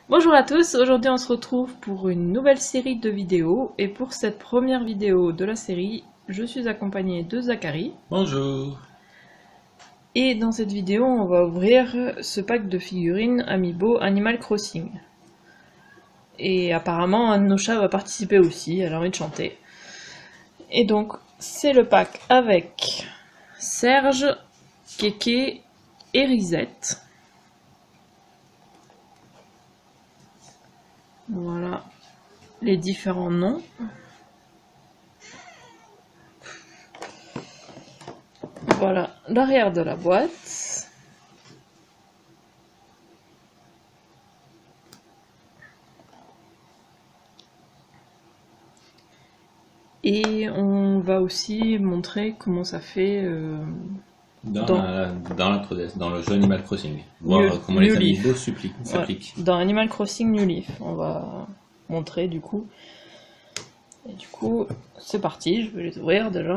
Bonjour à tous, aujourd'hui on se retrouve pour une nouvelle série de vidéos et pour cette première vidéo de la série, je suis accompagnée de Zachary. Bonjour. Et dans cette vidéo, on va ouvrir ce pack de figurines Amiibo Animal Crossing. Et apparemment, un de nos chats va participer aussi, elle a envie de chanter. Et donc, c'est le pack avec Serge, Kéké et Risette. Voilà les différents noms. Voilà l'arrière de la boîte. Et on va aussi montrer comment ça fait dans le jeu Animal Crossing. Voir comment les amiibo s'appliquent. Ouais, dans Animal Crossing New Leaf, on va montrer du coup. Et du coup, c'est parti, je vais les ouvrir déjà.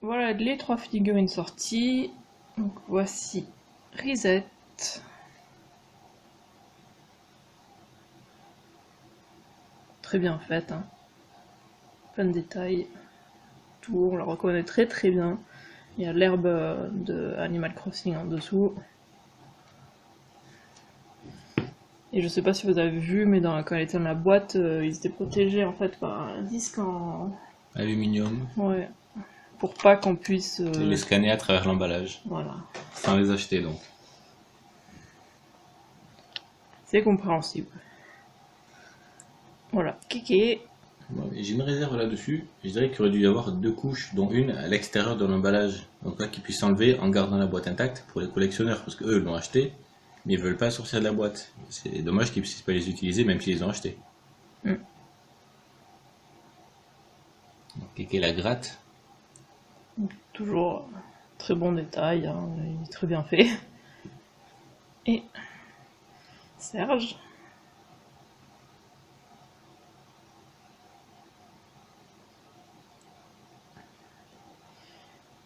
Voilà les trois figurines sorties. Donc voici Risette. Très bien faite, hein. Plein de détails. Tout, on la reconnaît très bien. Il y a l'herbe de Animal Crossing en dessous. Et je sais pas si vous avez vu, mais quand elle était dans la boîte, ils étaient protégés en fait par un disque en aluminium. Ouais. Pour pas qu'on puisse les scanner à travers l'emballage. Voilà. Sans les acheter donc. C'est compréhensible. Voilà, Kéké. J'ai une réserve là-dessus. Je dirais qu'il aurait dû y avoir deux couches, dont une à l'extérieur de l'emballage. Donc là, qu'ils puissent s'enlever en gardant la boîte intacte pour les collectionneurs, parce qu'eux l'ont acheté, mais ils veulent pas sortir de la boîte. C'est dommage qu'ils puissent pas les utiliser, même s'ils les ont achetés. Donc, Kéké la gratte. Toujours très bon détail, hein, il est très bien fait. Et Serge.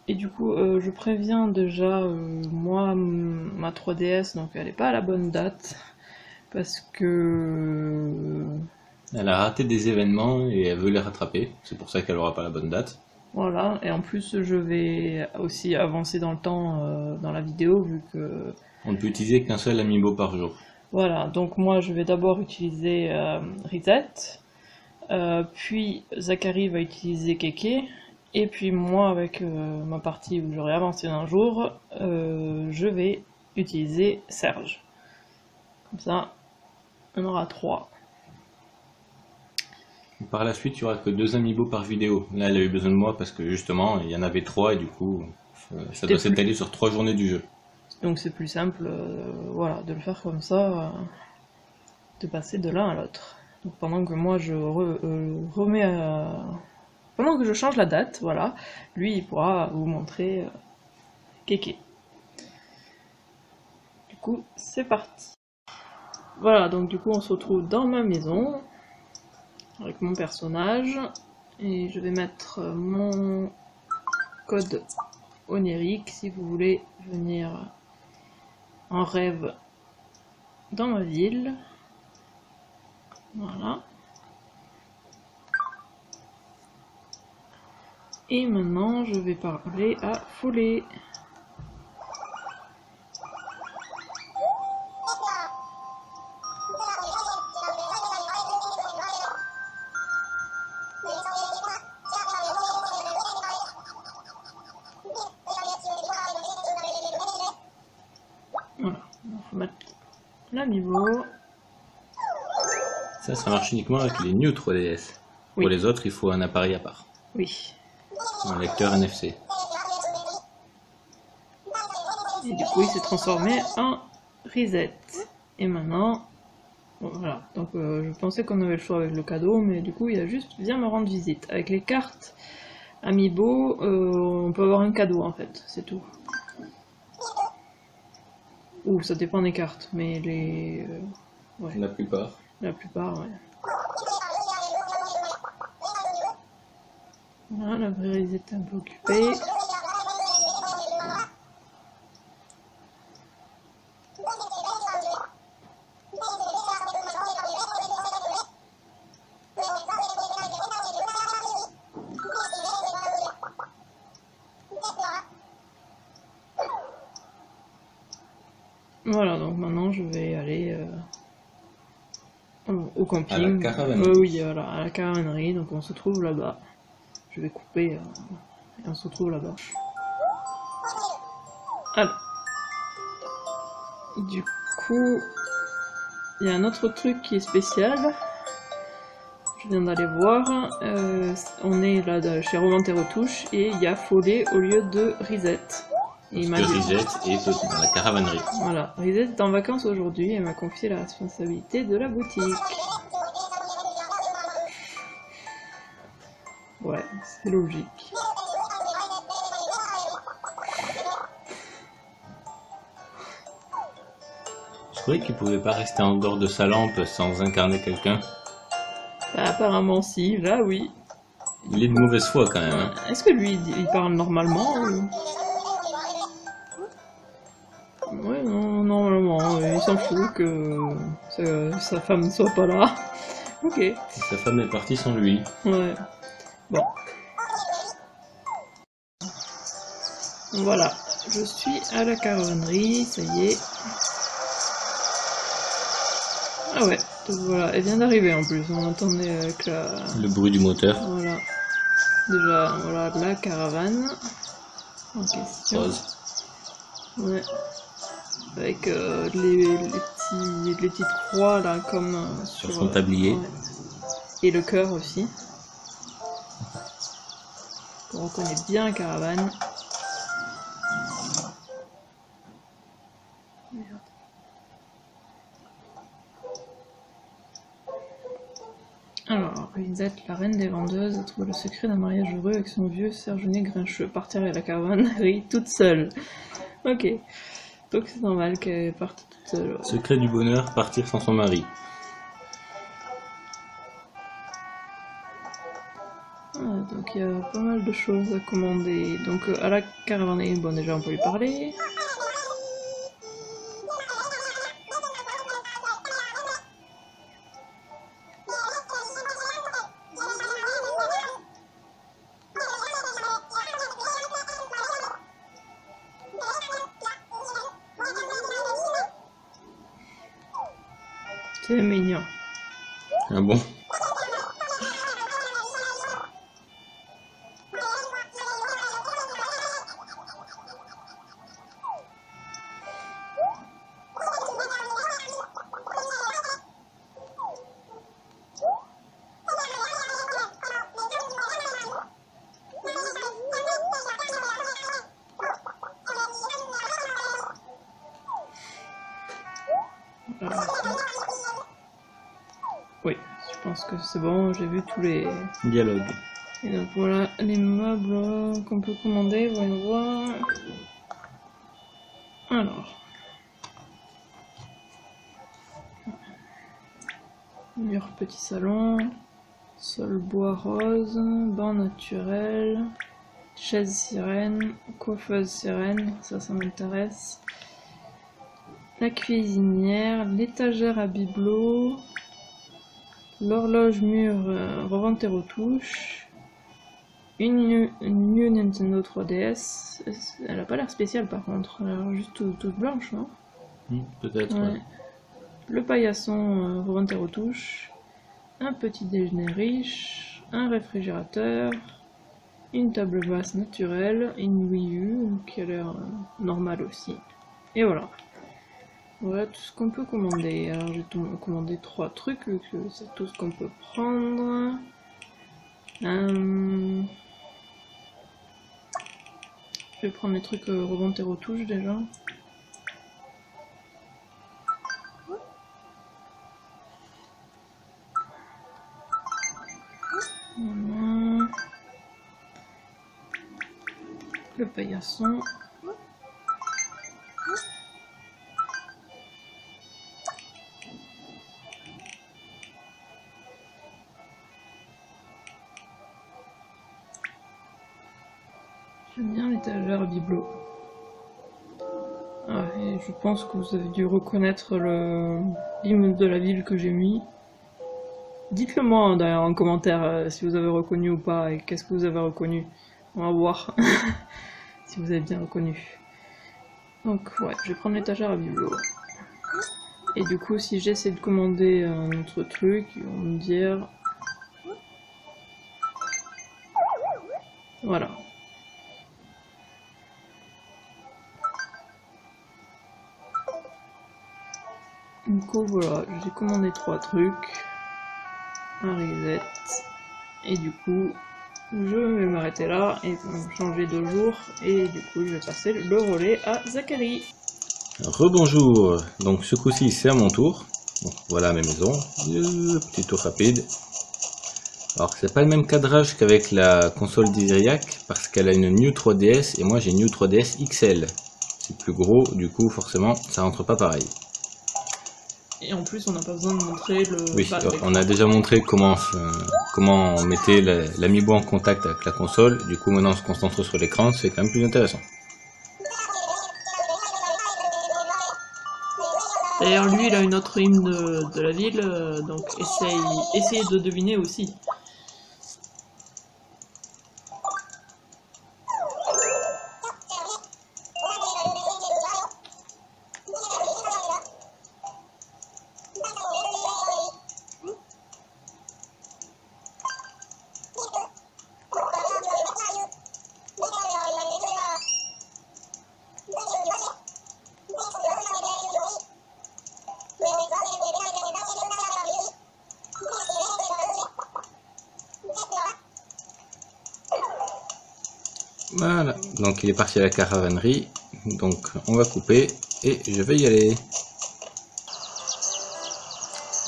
Et du coup, je préviens déjà, moi, ma 3DS, donc elle n'est pas à la bonne date, parce que... Elle a raté des événements et elle veut les rattraper, c'est pour ça qu'elle aura pas la bonne date. Voilà, et en plus je vais aussi avancer dans le temps dans la vidéo, vu que... On ne peut utiliser qu'un seul amiibo par jour. Voilà, donc moi je vais d'abord utiliser Risette, puis Zachary va utiliser Kéké, et puis moi avec ma partie où j'aurai avancé d'un jour, je vais utiliser Serge. Comme ça, on aura 3. Par la suite, il n'y aura que 2 amiibo par vidéo. Là, elle a eu besoin de moi parce que justement, il y en avait 3 et du coup, ça doit s'étaler sur 3 journées du jeu. Donc c'est plus simple, voilà, de le faire comme ça, de passer de l'un à l'autre. Donc pendant que moi je remets pendant que je change la date, voilà, lui il pourra vous montrer Kéké. Du coup, c'est parti. Voilà, donc du coup on se retrouve dans ma maison avec mon personnage et je vais mettre mon code onirique si vous voulez venir en rêve dans ma ville. Voilà. Et maintenant, je vais parler à Follet. Voilà, on va mettre l'amiibo. Ça marche uniquement avec les New 3DS. Oui. Pour les autres, il faut un appareil à part. Oui. Un lecteur NFC. Et du coup, il s'est transformé en Risette. Et maintenant, Bon, voilà, donc je pensais qu'on avait le choix avec le cadeau, mais du coup il y a juste viens me rendre visite. Avec les cartes Amiibo, on peut avoir un cadeau en fait, c'est tout. Ou ça dépend des cartes, mais les... ouais. La plupart. La plupart, ouais. Voilà, la brise est un peu occupée. Voilà, donc maintenant je vais aller au camping. À la caravanerie. Oui, voilà, à la caravanerie, donc on se trouve là-bas. Je vais couper et on se retrouve là-bas. Alors, du coup, il y a un autre truc qui est spécial. Je viens d'aller voir. On est là chez Revente et Retouche et il y a Follet au lieu de Risette. Et il m'a Parce que dit... Risette est dans la caravanerie. Voilà, Risette est en vacances aujourd'hui et m'a confié la responsabilité de la boutique. Ouais, c'est logique. Je croyais qu'il pouvait pas rester en dehors de sa lampe sans incarner quelqu'un. Bah, apparemment si, là oui. Il est de mauvaise foi quand même. Hein. Est-ce que lui, il parle normalement ou... Ouais, non, normalement, il s'en fout que sa femme ne soit pas là. Ok. Sa femme est partie sans lui. Ouais. Bon. Voilà. Je suis à la caravanerie, ça y est. Ah ouais. Donc voilà, elle vient d'arriver en plus. On entendait avec la... Le bruit du moteur. Voilà. Déjà, voilà la caravane en question. Rose. Ouais. Avec les petites croix là, comme Sur son tablier. Ouais. Et le cœur aussi. On reconnaît bien caravane. Merde. Alors, Lisette, la reine des vendeuses, a trouvé le secret d'un mariage heureux avec son vieux sergenet grincheux. Partir à la caravanerie toute seule. Ok. Donc c'est normal qu'elle parte toute seule. Secret du bonheur, partir sans son mari. Ah, donc il y a pas mal de choses à commander. Donc à la caravanerie, bon déjà on peut lui parler. C'est mignon. Ah bon? Oui, je pense que c'est bon, j'ai vu tous les dialogues. Et donc voilà les meubles qu'on peut commander, voyons voir. Alors. Mur petit salon, sol bois rose, banc naturel, chaise sirène, coiffeuse sirène, ça m'intéresse. La cuisinière, l'étagère à bibelots, l'horloge mur Revente et Retouche, une New Nintendo 3DS. Elle a pas l'air spéciale par contre, elle a l'air juste toute blanche, non? Peut-être. Ouais. Ouais. Le paillasson Revente et Retouche, un petit déjeuner riche, un réfrigérateur, une table basse naturelle, une Wii U qui a l'air normale aussi. Et voilà. Voilà tout ce qu'on peut commander. Alors j'ai commandé 3 trucs, vu que c'est tout ce qu'on peut prendre. Je vais prendre les trucs Revente et Retouche déjà. le paillasson. J'aime bien l'étagère bibelot. Ah, et je pense que vous avez dû reconnaître l'hymne de la ville que j'ai mis. Dites-le moi d'ailleurs en commentaire si vous avez reconnu ou pas et qu'est-ce que vous avez reconnu. On va voir si vous avez bien reconnu. Donc ouais, je vais prendre l'étagère à bibelot. Et du coup, si j'essaie de commander un autre truc, ils vont me dire... Voilà. Du coup, voilà, j'ai commandé 3 trucs. Un reset. Et du coup, je vais m'arrêter là et changer de jour. Et du coup, je vais passer le relais à Zachary. Rebonjour, donc ce coup-ci c'est à mon tour. Donc, voilà mes maisons, petit tour rapide. Alors c'est pas le même cadrage qu'avec la console d'Isiriac parce qu'elle a une New 3DS et moi j'ai une New 3DS XL. C'est plus gros, du coup forcément ça rentre pas pareil. Et en plus on n'a pas besoin de montrer le... Oui, on a déjà montré comment on mettait l'Amiibo en contact avec la console. Du coup maintenant on se concentre sur l'écran, c'est quand même plus intéressant. D'ailleurs, lui, il a une autre hymne de la ville, donc essayez de deviner aussi. Voilà, donc il est parti à la caravanerie, donc on va couper et je vais y aller.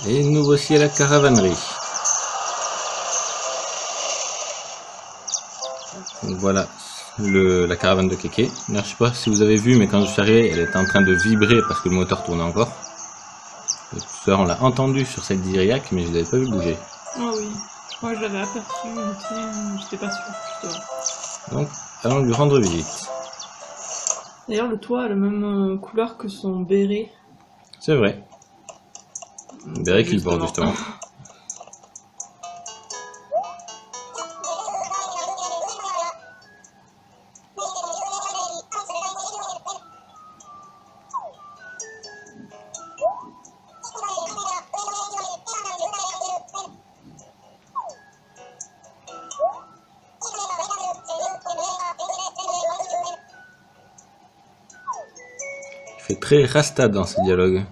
Et nous voici à la caravanerie. Donc voilà la caravane de Kéké. Alors, je sais pas si vous avez vu, mais quand je suis arrivé, elle était en train de vibrer parce que le moteur tournait encore. Et tout ça, on l'a entendu sur cette Diriac, mais je ne l'avais pas vu bouger. Ah oui, moi je l'avais aperçu, mais j'étais pas sûr. Justement. Donc, allons lui rendre visite. D'ailleurs, le toit a la même couleur que son béret. C'est vrai. Béret qu'il porte justement. Il fait très rasta dans ce dialogue.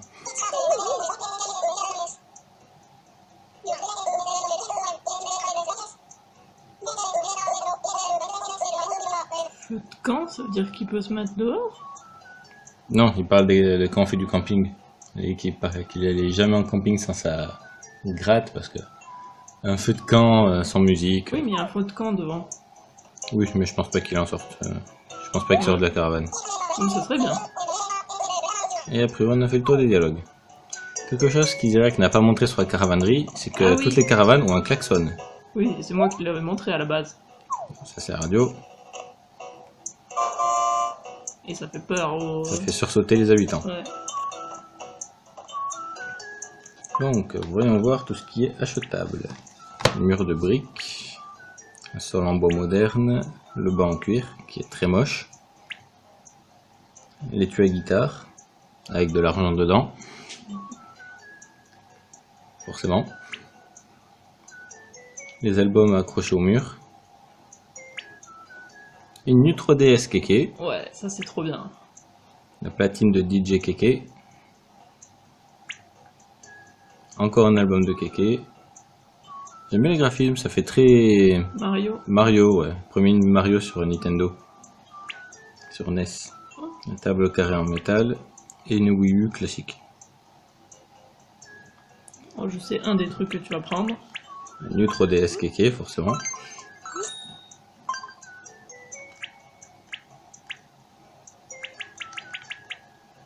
Feu de camp, ça veut dire qu'il peut se mettre dehors? Non, il parle de quand on fait du camping. Et qu'il n'allait jamais en camping sans sa gratte parce que un feu de camp sans musique. Oui, mais il y a un feu de camp devant. Oui, mais je pense pas qu'il en sorte. Je pense pas qu'il sorte de la caravane. Donc ça serait bien. Et après, on a fait le tour des dialogues. Quelque chose qu'Isiriac n'a pas montré sur la caravanerie, c'est que toutes les caravanes ont un klaxon. Oui, c'est moi qui l'avais montré à la base. Ça c'est la radio. Et ça fait peur aux... Ça fait sursauter les habitants. Ouais. Donc, voyons voir tout ce qui est achetable. Le mur de briques, un sol en bois moderne, le banc en cuir qui est très moche, l'étui à guitare avec de l'argent dedans, forcément, les albums accrochés au mur, une New 3DS Kéké, ouais, ça c'est trop bien, la platine de DJ Kéké, encore un album de Kéké. J'aime bien les graphismes, ça fait très... Mario, ouais. Premier Mario sur Nintendo. Sur NES. Un tableau carré en métal. Et une Wii U classique. Oh, je sais un des trucs que tu vas prendre. Une New 3DS Kéké, forcément.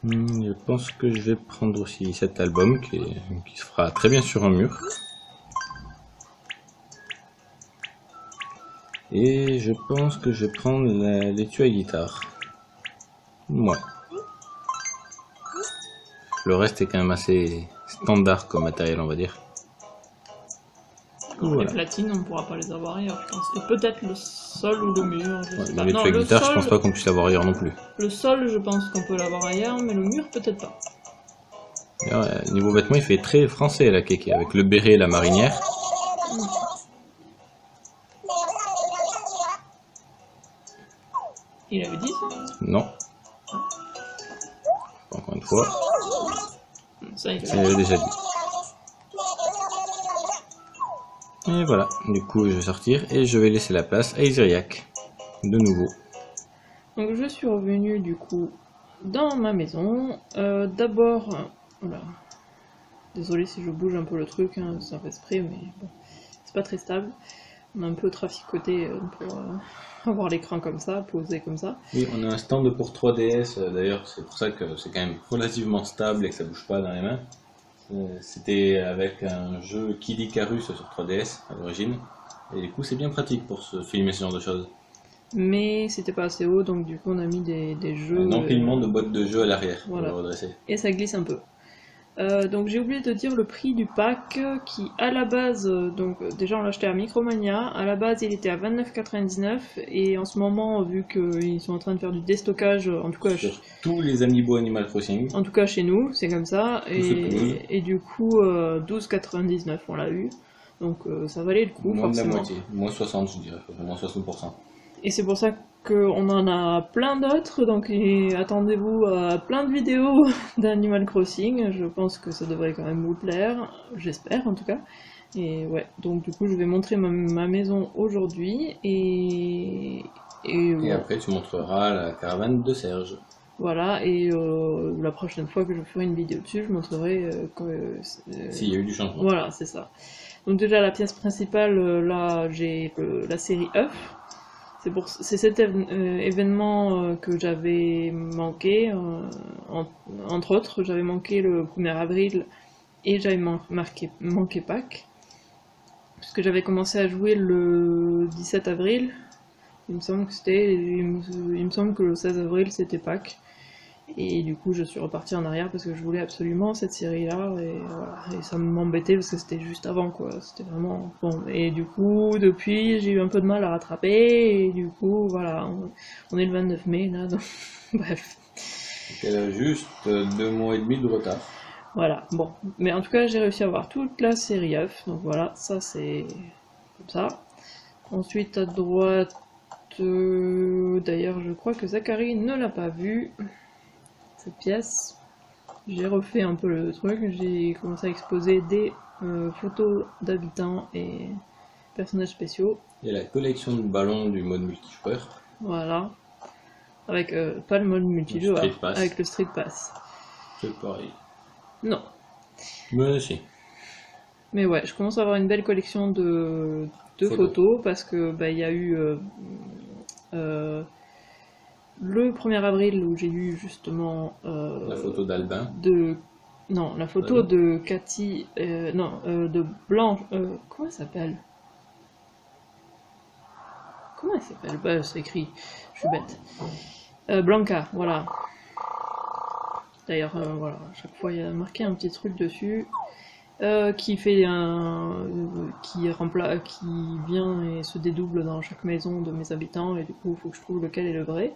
Je pense que je vais prendre aussi cet album qui se fera très bien sur un mur. Et je pense que je vais prendre l'étui à guitare. Ouais. Le reste est quand même assez standard comme matériel, on va dire. Les platines, on ne pourra pas les avoir ailleurs, je pense. Et peut-être le sol ou le mur, je sais pas. Mais l'étui à guitare, je pense pas qu'on puisse l'avoir ailleurs non plus. Le sol, je pense qu'on peut l'avoir ailleurs, mais le mur, peut-être pas. Niveau vêtements, il fait très français, la Kéké, avec le béret et la marinière. Il avait dit ça? Non. Encore une fois. Ça, il l'avait déjà dit. Et voilà, du coup je vais sortir et je vais laisser la place à Isiriac, de nouveau. Donc je suis revenue du coup dans ma maison. D'abord, voilà. Désolée si je bouge un peu le truc, hein, ça fait exprès, mais bon, c'est pas très stable. On a un peu traficoté pour avoir l'écran comme ça, posé comme ça. Oui, on a un stand pour 3DS, d'ailleurs c'est pour ça que c'est quand même relativement stable et que ça bouge pas dans les mains. C'était avec un jeu Kid Icarus sur 3DS à l'origine, et du coup c'est bien pratique pour se filmer ce genre de choses. Mais c'était pas assez haut, donc du coup on a mis des jeux... Un empilement de boîtes de jeux à l'arrière, voilà, pour le redresser. Et ça glisse un peu. Donc j'ai oublié de dire le prix du pack qui à la base, donc déjà on l'a acheté à Micromania, à la base il était à 29,99 et en ce moment vu qu'ils sont en train de faire du déstockage, en tout cas sur tous les amiibo Animal Crossing, en tout cas chez nous c'est comme ça, et du coup 12,99 on l'a eu, donc ça valait le coup. Moins forcément. de la moitié, moins 60 je dirais, moins 60%. Et c'est pour ça qu'on en a plein d'autres, donc attendez-vous à plein de vidéos d'Animal Crossing, je pense que ça devrait quand même vous plaire, j'espère en tout cas. Et ouais, donc du coup je vais montrer ma maison aujourd'hui, et après tu montreras la caravane de Serge. Voilà, et la prochaine fois que je ferai une vidéo dessus, je montrerai s'il y a eu du changement. Voilà, c'est ça. Donc déjà la pièce principale, là j'ai la série œuf. C'est cet événement que j'avais manqué, entre autres, j'avais manqué le 1er avril et j'avais manqué Pâques, puisque j'avais commencé à jouer le 17 avril, il me semble que le 16 avril c'était Pâques, et du coup je suis repartie en arrière parce que je voulais absolument cette série là, et voilà, et ça m'embêtait parce que c'était juste avant quoi, c'était vraiment bon, et du coup depuis j'ai eu un peu de mal à rattraper, et du coup voilà, on est le 29 mai là, donc bref. Elle a juste 2 mois et demi de retard. Voilà, bon, mais en tout cas j'ai réussi à avoir toute la série œuf, donc voilà, ça c'est comme ça. Ensuite à droite, d'ailleurs je crois que Zachary ne l'a pas vu, cette pièce. J'ai refait un peu le truc, j'ai commencé à exposer des photos d'habitants et personnages spéciaux. Il y a la collection de ballons du mode multijoueur. Voilà. Avec pas le mode multijoueur, avec le Street Pass. C'est pareil. Non. Mais si. Mais ouais, je commence à avoir une belle collection de photos parce que bah, y a eu le 1er avril où j'ai eu justement la photo d'Albin. Non, la photo de Cathy, de Blanche, comment elle s'appelle? Comment elle s'appelle? Bah, c'est écrit, je suis bête. Blanca, voilà. D'ailleurs, voilà, à chaque fois il y a marqué un petit truc dessus. Qui fait qui vient et se dédouble dans chaque maison de mes habitants, et du coup il faut que je trouve lequel est le vrai.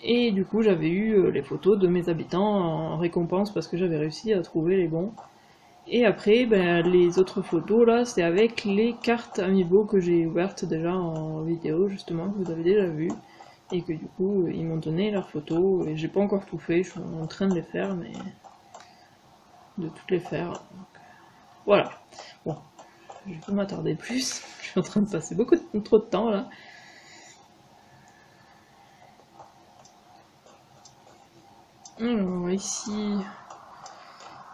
Et du coup j'avais eu les photos de mes habitants en récompense parce que j'avais réussi à trouver les bons. Et après ben, les autres photos là c'est avec les cartes Amiibo que j'ai ouvertes déjà en vidéo justement, que vous avez déjà vu, et que du coup ils m'ont donné leurs photos, et j'ai pas encore tout fait, je suis en train de les faire, mais de toutes les faire. Donc, voilà. Bon, je vais pas m'attarder plus, je suis en train de passer trop de temps là. Alors ici,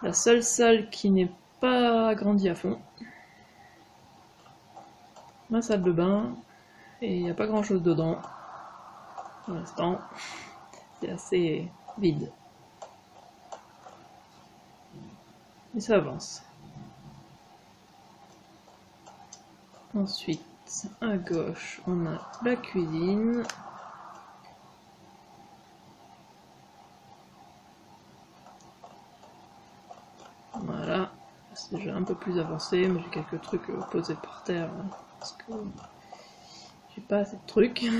la seule salle qui n'est pas agrandie à fond. Ma salle de bain, et il n'y a pas grand chose dedans. Pour l'instant, c'est assez vide. Et ça avance. Ensuite, à gauche, on a la cuisine. Voilà, c'est déjà un peu plus avancé, mais j'ai quelques trucs posés par terre, hein, parce que j'ai pas assez de trucs,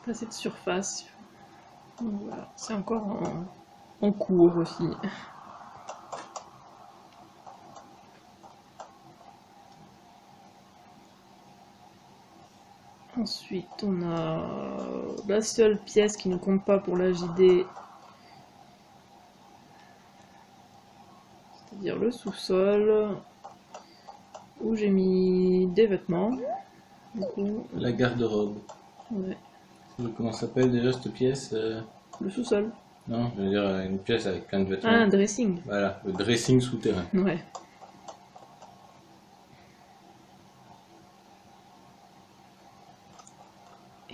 pas assez de surface. Donc voilà, c'est encore en cours aussi. Ensuite, on a la seule pièce qui ne compte pas pour la JD, c'est-à-dire le sous-sol, où j'ai mis des vêtements. Du coup, La garde-robe. ouais. Comment ça s'appelle déjà cette pièce Le sous-sol. Non, je veux dire une pièce avec plein de vêtements. Ah, un dressing. Voilà, le dressing souterrain. Ouais.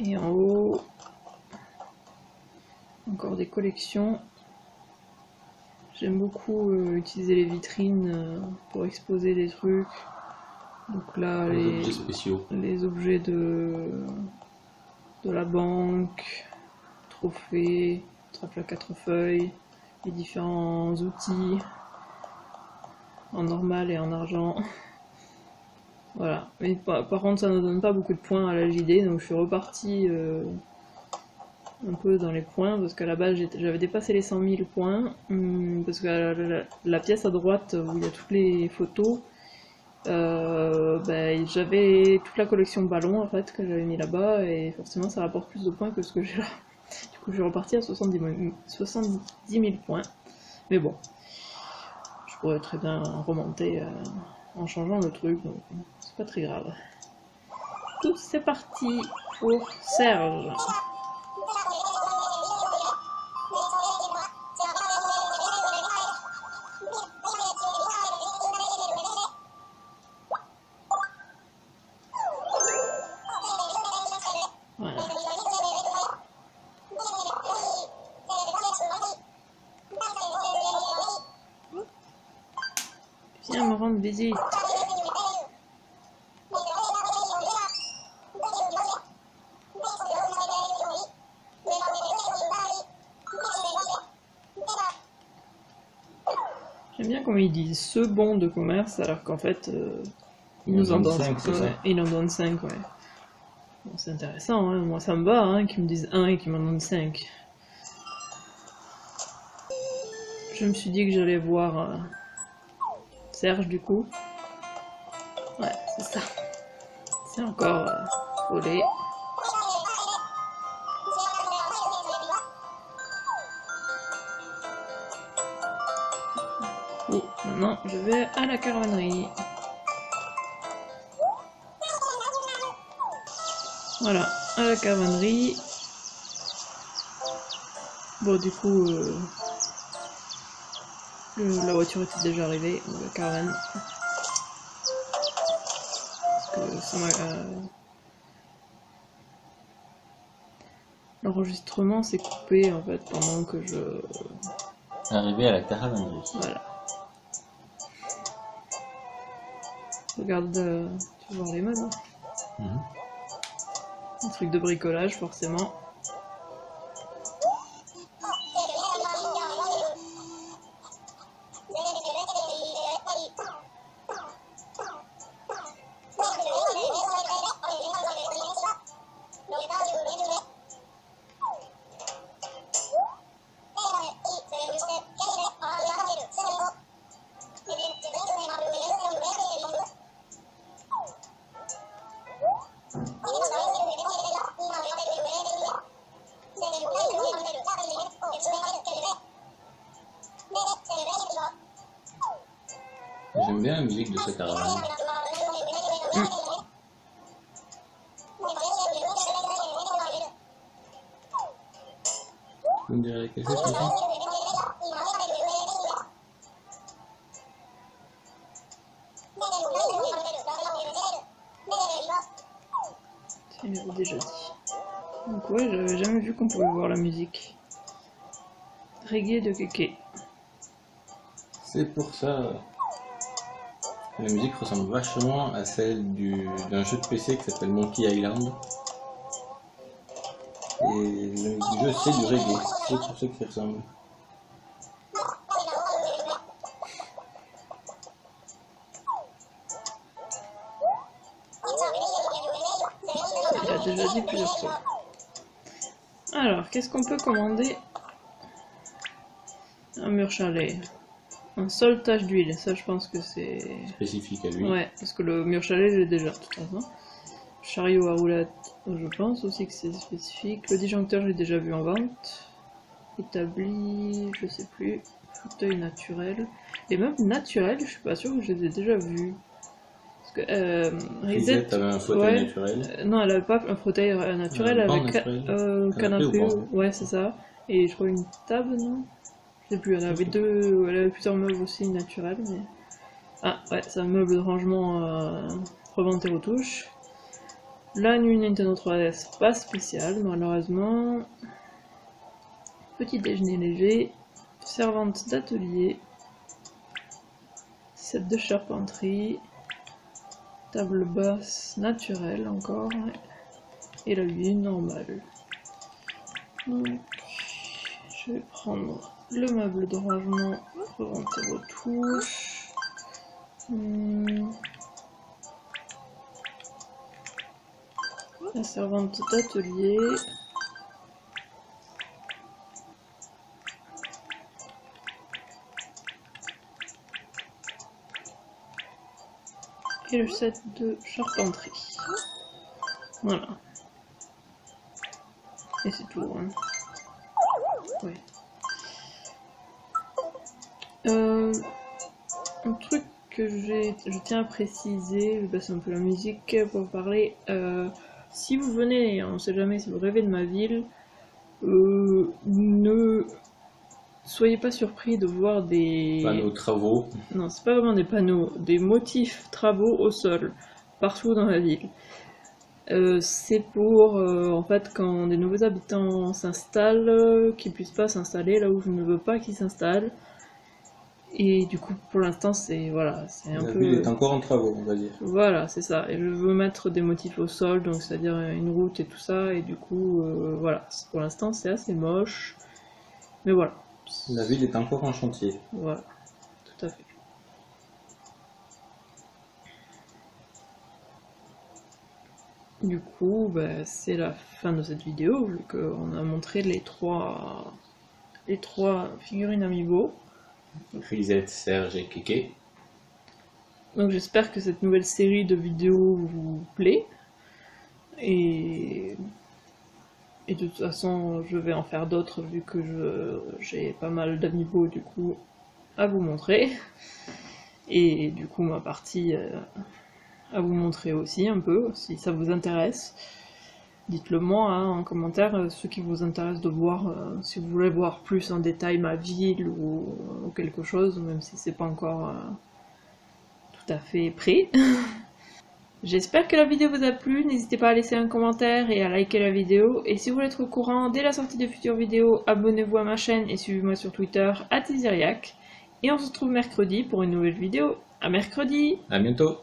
Et en haut, encore des collections. J'aime beaucoup utiliser les vitrines pour exposer des trucs. Donc là, Les objets spéciaux. les objets de la banque, trophées, trappe à 4 feuilles, les différents outils en normal et en argent. Voilà, mais par contre ça ne donne pas beaucoup de points à la JD, donc je suis reparti un peu dans les points, parce qu'à la base j'avais dépassé les 100 000 points, parce que la pièce à droite où il y a toutes les photos, j'avais toute la collection ballons en fait que j'avais mis là-bas, et forcément ça rapporte plus de points que ce que j'ai là. Du coup je suis reparti à 70 000 points, mais bon, je pourrais très bien remonter en changeant le truc, donc c'est pas très grave. Tout c'est parti pour Serge. Voilà. Viens me rendre visite. J'aime bien comment ils disent ce bon de commerce alors qu'en fait ils nous en donnent 5, c'est ça ? Ils en donnent 5, ouais. Bon, c'est intéressant, hein. Moi ça me va hein, qu'ils me disent 1 et qu'ils m'en donnent 5. Je me suis dit que j'allais voir Serge du coup. Ouais, c'est ça. C'est encore volé. Et maintenant je vais à la caravanerie. Voilà, à la caravanerie. Bon du coup la voiture était déjà arrivée, ou la caravane. Parce que ça m'a... L'enregistrement s'est coupé en fait pendant que je... Arrivé à la caravanerie. Voilà. Regarde, tu vois les modes, hein. Un truc de bricolage forcément. J'aime bien la musique de ce caravane. Vous me direz quelque chose comme ça ? Je l'avais déjà dit. Donc ouais, j'avais jamais vu qu'on pouvait voir la musique. Reggae de Keke. C'est pour ça. La musique ressemble vachement à celle d'un jeu de PC qui s'appelle Monkey Island. Et le jeu c'est du reggae, c'est pour ça qu'il ressemble. Il a déjà dit plusieurs fois. Alors, qu'est-ce qu'on peut commander? Un mur chalet. Un seul tache d'huile, ça je pense que c'est Spécifique à lui. Ouais, parce que le mur chalet j'ai déjà de toute façon. Chariot à roulettes, je pense aussi que c'est spécifique. Le disjoncteur j'ai déjà vu en vente. Établi, je sais plus. Fauteuil naturel. Les meubles naturels, je suis pas sûre que je les ai déjà vus. Parce que Reset avait un fauteuil naturel. Non, elle avait pas un fauteuil naturel, elle avait canapé. Ouais, c'est ça. Et je crois une table, non? Je sais plus, elle avait elle avait plusieurs meubles aussi naturels, mais... Ah, ouais, c'est un meuble de rangement revente et retouche. La nuit Nintendo 3DS, pas spécial, malheureusement. Petit déjeuner léger. Servante d'atelier. Set de charpenterie. Table basse naturelle encore. Et la huile normale. Donc, je vais prendre le meuble de rangement, revente et retouche. La servante d'atelier. Et le set de charpenterie. Voilà. Et c'est tout. Hein. Ouais. Un truc que je tiens à préciser, je vais passer un peu la musique pour parler. Si vous venez, on sait jamais si vous rêvez de ma ville, ne soyez pas surpris de voir des panneaux travaux. Non, c'est pas vraiment des panneaux, des motifs travaux au sol, partout dans la ville. C'est pour, en fait, quand des nouveaux habitants s'installent, qu'ils puissent pas s'installer là où je ne veux pas qu'ils s'installent. Et du coup, pour l'instant, c'est voilà, c'est un peu. La ville est encore en travaux, on va dire. Voilà, c'est ça. Et je veux mettre des motifs au sol, donc c'est-à-dire une route et tout ça. Et du coup, voilà. Pour l'instant, c'est assez moche. Mais voilà. La ville est encore en chantier. Voilà, tout à fait. Du coup, bah, c'est la fin de cette vidéo, vu qu'on a montré les trois figurines Amiibo. Reset, Serge et Kéké. Donc j'espère que cette nouvelle série de vidéos vous plaît. Et de toute façon, je vais en faire d'autres, vu que j'ai pas mal d'Amiibo du coup à vous montrer. Et du coup ma partie à vous montrer aussi un peu, si ça vous intéresse. Dites-le moi hein, en commentaire, ce qui vous intéresse de voir, si vous voulez voir plus en détail ma ville ou quelque chose, même si c'est pas encore tout à fait prêt. J'espère que la vidéo vous a plu, n'hésitez pas à laisser un commentaire et à liker la vidéo. Et si vous voulez être au courant dès la sortie de futures vidéos, abonnez-vous à ma chaîne et suivez-moi sur Twitter @Isiriac. Et on se retrouve mercredi pour une nouvelle vidéo. À mercredi! À bientôt!